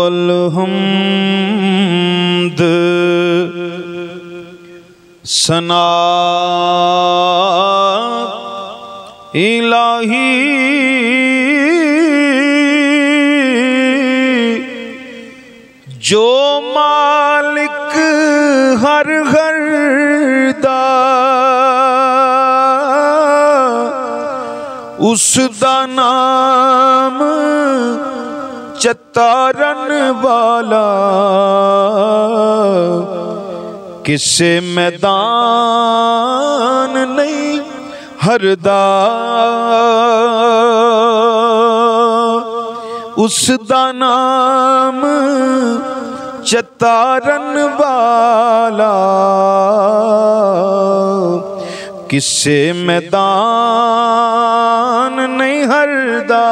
वल हम्द सना इलाही जो मालिक हर घर दा उसदा नाम चतारन वाला किसे मैदान नहीं हरदा उसदा नाम चतारन वाला किसे मैदान नहीं हरदा।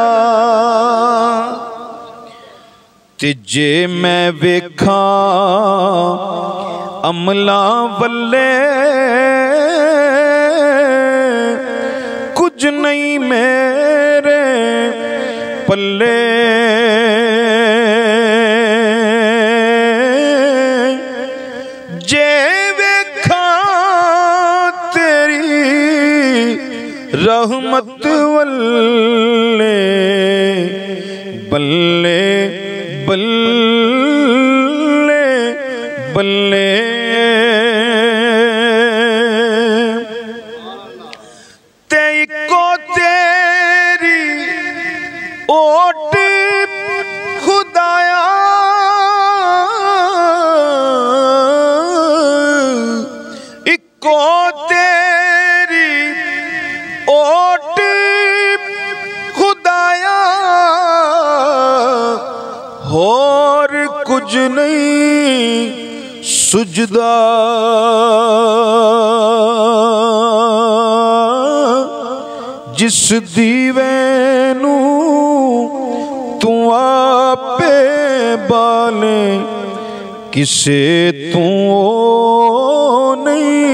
ते जे मैं वेखा अमला वल्ले कुछ नहीं मेरे पल्ले जे वेखा तेरी रहमत वल्ले बल्ले बल्ले बल्ले ते को तेरी ओट खुदाया इको तेरी ओट खुदाया और कुछ नहीं सुजदा जिस दीवे नू तू आपे बाले किसे तू नहीं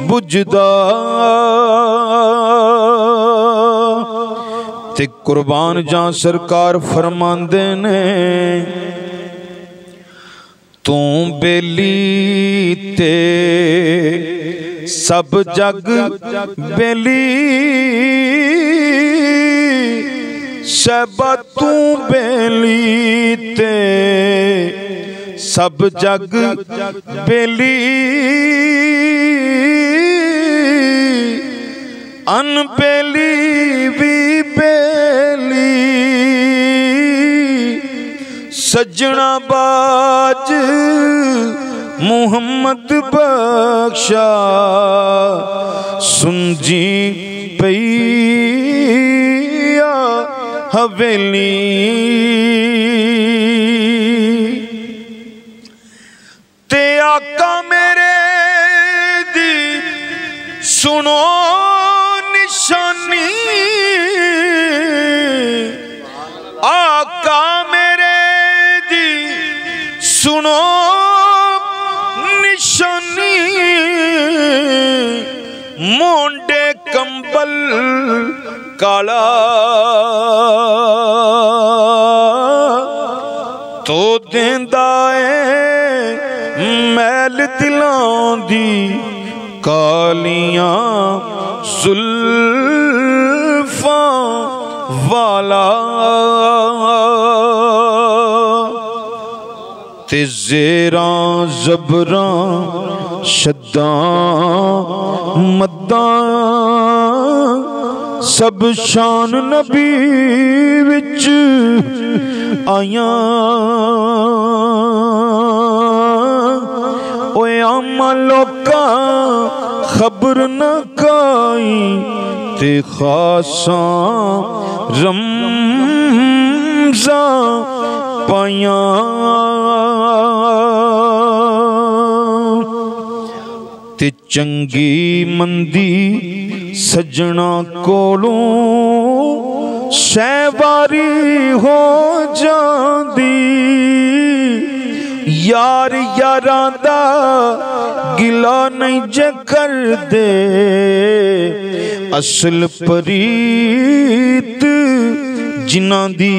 बुझदा। ते कुर्बान जां सरकार फरमांदे ने तू बेली ते सब जग बेली सबा तू बेली ते सब जग बेली अनबेली भी बेली सजना बाज मुहम्मद बख्शा सुनजी पैया हवेली ते आका मेरे दी सुनो निशानी आका मेरे दी सुनो निशानी मोंडे कंबल काला तो देंदा है मैल दिलों दी कालियां जुल्फां वाला ते ज़ेरां ज़बरां शद्दां मद्दां सब शान नबी विच आयां ओए आमा लोका खबर न काई ते खासां रमज़ां पायां ते चंगी मंदी सजना कोलों शैवारी हो जांदी यार यारां दा गिला नहीं जे कर दे असल परीत जिन्हां दी